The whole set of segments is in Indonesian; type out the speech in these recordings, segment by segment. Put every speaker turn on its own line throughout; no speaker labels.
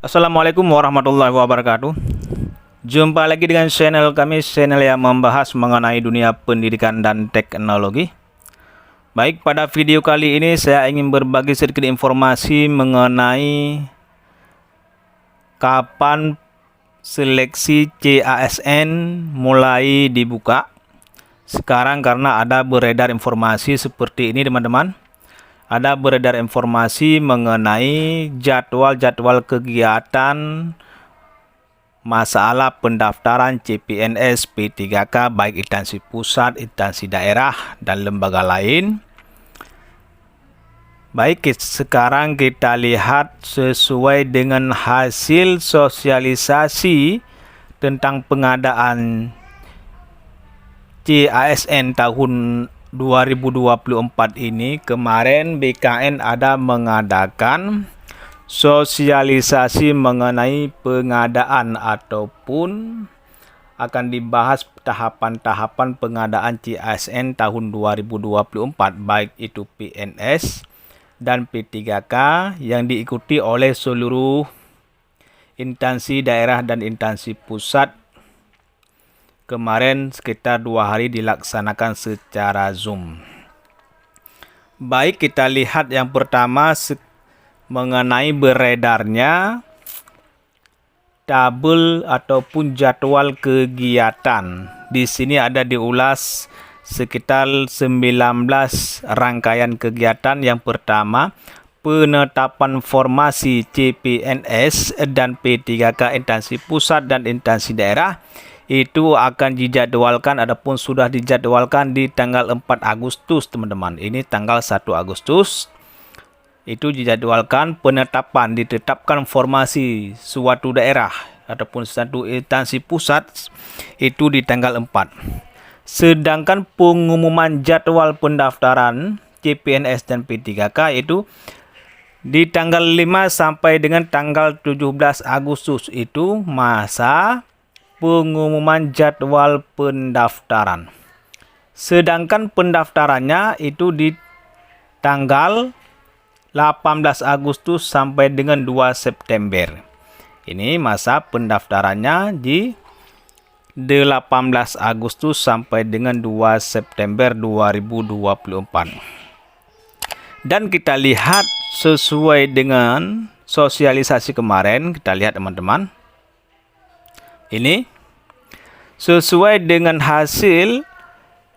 Assalamualaikum warahmatullahi wabarakatuh. Jumpa lagi dengan channel kami, channel yang membahas mengenai dunia pendidikan dan teknologi. Baik, pada video kali ini saya ingin berbagi sedikit informasi mengenai kapan seleksi CASN mulai dibuka. Sekarang karena ada beredar informasi seperti ini teman-teman. Ada beredar informasi mengenai jadwal-jadwal kegiatan masalah pendaftaran CPNS P3K baik instansi pusat, instansi daerah, dan lembaga lain. Baik, sekarang kita lihat sesuai dengan hasil sosialisasi tentang pengadaan CASN tahun 2024 ini. Kemarin BKN ada mengadakan sosialisasi mengenai pengadaan ataupun akan dibahas tahapan-tahapan pengadaan CASN tahun 2024 baik itu PNS dan P3K yang diikuti oleh seluruh instansi daerah dan instansi pusat. Kemarin sekitar 2 hari dilaksanakan secara Zoom. Baik, kita lihat yang pertama mengenai beredarnya tabel ataupun jadwal kegiatan. Di sini ada diulas sekitar 19 rangkaian kegiatan. Yang pertama, penetapan formasi CPNS dan P3K instansi pusat dan instansi daerah. Itu akan dijadwalkan ataupun sudah dijadwalkan di tanggal 4 Agustus teman-teman. Ini tanggal 1 Agustus itu dijadwalkan penetapan, ditetapkan formasi suatu daerah ataupun satu instansi pusat itu di tanggal 4. Sedangkan pengumuman jadwal pendaftaran CPNS dan P3K itu di tanggal 5 sampai dengan tanggal 17 Agustus itu masa pengumuman jadwal pendaftaran. Sedangkan pendaftarannya itu di tanggal 18 Agustus sampai dengan 2 September. Ini masa pendaftarannya di 18 Agustus sampai dengan 2 September 2024. Dan kita lihat sesuai dengan sosialisasi kemarin, kita lihat teman-teman. Ini sesuai dengan hasil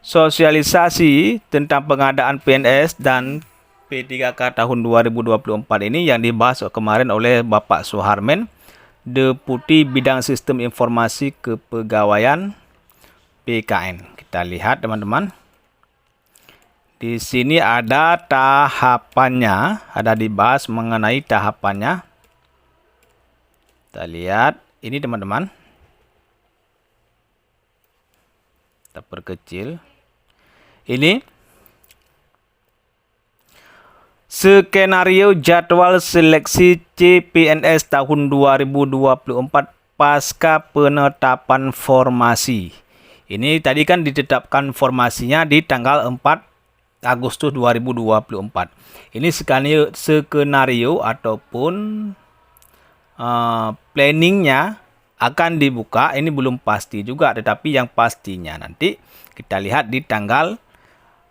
sosialisasi tentang pengadaan PNS dan P3K tahun 2024 ini yang dibahas kemarin oleh Bapak Suharmen, Deputi Bidang Sistem Informasi Kepegawaian BKN. Kita lihat teman-teman. Di sini ada tahapannya, ada dibahas mengenai tahapannya. Kita lihat ini teman-teman. Kita perkecil. Ini skenario jadwal seleksi CPNS tahun 2024 pasca penetapan formasi. Ini tadi kan ditetapkan formasinya di tanggal 4 Agustus 2024. Ini skenario ataupun planningnya akan dibuka. Ini belum pasti juga, tetapi yang pastinya nanti kita lihat di tanggal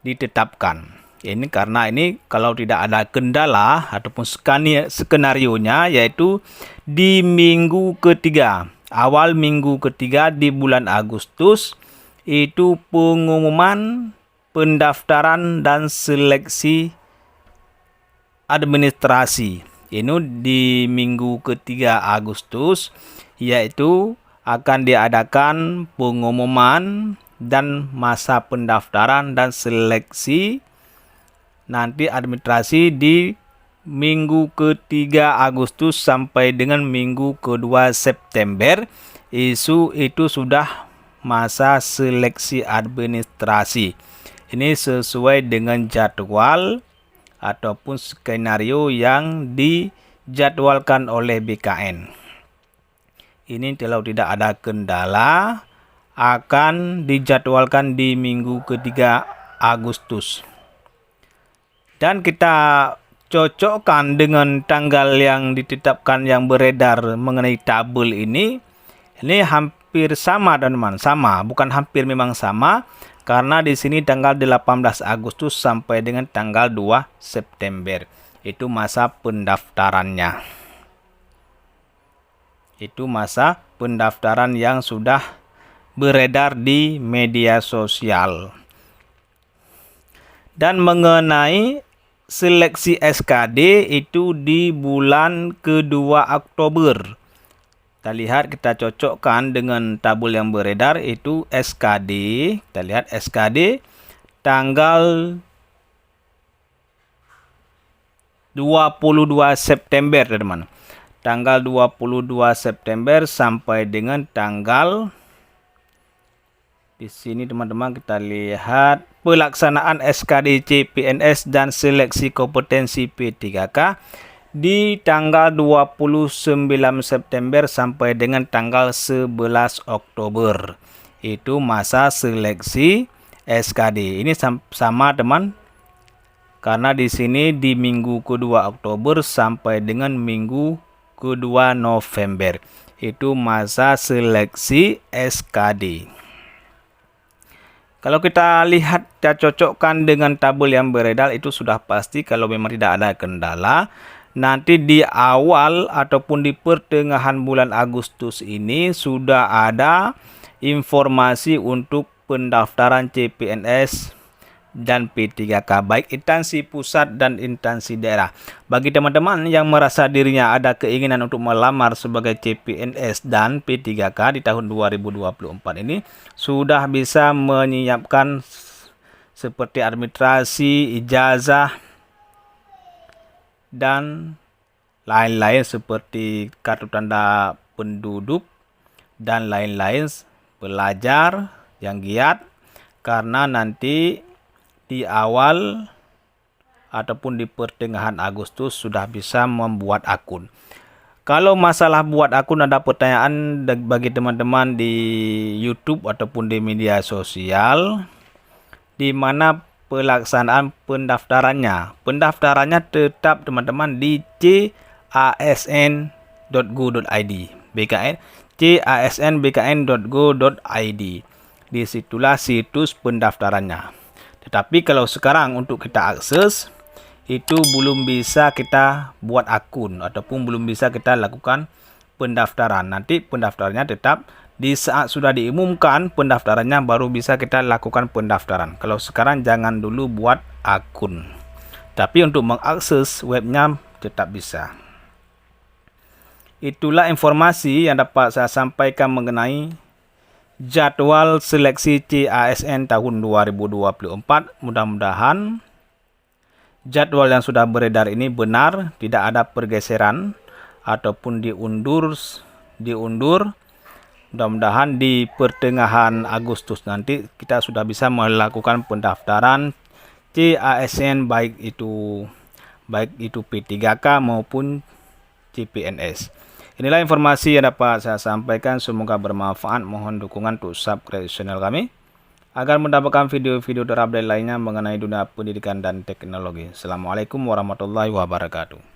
ditetapkan. Ini karena ini kalau tidak ada kendala ataupun skenarionya yaitu di minggu ketiga, awal minggu ketiga di bulan Agustus itu pengumuman pendaftaran dan seleksi administrasi. Ini di minggu ketiga Agustus yaitu akan diadakan pengumuman dan masa pendaftaran dan seleksi nanti administrasi di minggu ketiga Agustus sampai dengan minggu kedua September. Itu sudah masa seleksi administrasi. Ini sesuai dengan jadwal ataupun skenario yang dijadwalkan oleh BKN. Ini kalau tidak ada kendala akan dijadwalkan di minggu ketiga Agustus. Dan kita cocokkan dengan tanggal yang ditetapkan yang beredar mengenai tabel ini hampir sama teman-teman, sama, bukan hampir, memang sama, karena di sini tanggal 18 Agustus sampai dengan tanggal 2 September itu masa pendaftarannya. Itu masa pendaftaran yang sudah beredar di media sosial. Dan mengenai seleksi SKD itu di bulan kedua Oktober. Kita lihat, kita cocokkan dengan tabel yang beredar itu SKD. Kita lihat SKD tanggal 22 September, teman-teman. Tanggal 22 September sampai dengan tanggal, di sini teman-teman kita lihat pelaksanaan SKD CPNS dan seleksi kompetensi P3K di tanggal 29 September sampai dengan tanggal 11 Oktober. Itu masa seleksi SKD. Ini sama teman, karena di sini di minggu kedua Oktober sampai dengan minggu kedua November. Itu masa seleksi SKD. Kalau kita lihat, kita cocokkan dengan tabel yang beredar, itu sudah pasti kalau memang tidak ada kendala, nanti di awal ataupun di pertengahan bulan Agustus ini sudah ada informasi untuk pendaftaran CPNS dan P3K, baik instansi pusat dan instansi daerah. Bagi teman-teman yang merasa dirinya ada keinginan untuk melamar sebagai CPNS dan P3K di tahun 2024 ini, sudah bisa menyiapkan seperti administrasi, ijazah, dan lain-lain seperti kartu tanda penduduk dan lain-lain, pelajar yang giat, karena nanti di awal ataupun di pertengahan Agustus sudah bisa membuat akun. Kalau masalah buat akun ada pertanyaan bagi teman-teman di YouTube ataupun di media sosial, di mana pelaksanaan pendaftarannya. Pendaftarannya tetap teman-teman di casn.go.id, BKN casnbkn.go.id. Disitulah situs pendaftarannya. Tetapi kalau sekarang untuk kita akses, itu belum bisa kita buat akun ataupun belum bisa kita lakukan pendaftaran. Nanti pendaftarannya tetap di saat sudah diumumkan pendaftarannya baru bisa kita lakukan pendaftaran. Kalau sekarang jangan dulu buat akun. Tapi untuk mengakses webnya tetap bisa. Itulah informasi yang dapat saya sampaikan mengenai jadwal seleksi CASN tahun 2024. Mudah-mudahan jadwal yang sudah beredar ini benar, tidak ada pergeseran ataupun diundur. Mudah-mudahan di pertengahan Agustus nanti kita sudah bisa melakukan pendaftaran CASN baik itu P3K maupun CPNS. Inilah informasi yang dapat saya sampaikan, semoga bermanfaat. Mohon dukungan untuk subscribe channel kami agar mendapatkan video-video terupdate lainnya mengenai dunia pendidikan dan teknologi. Assalamualaikum warahmatullahi wabarakatuh.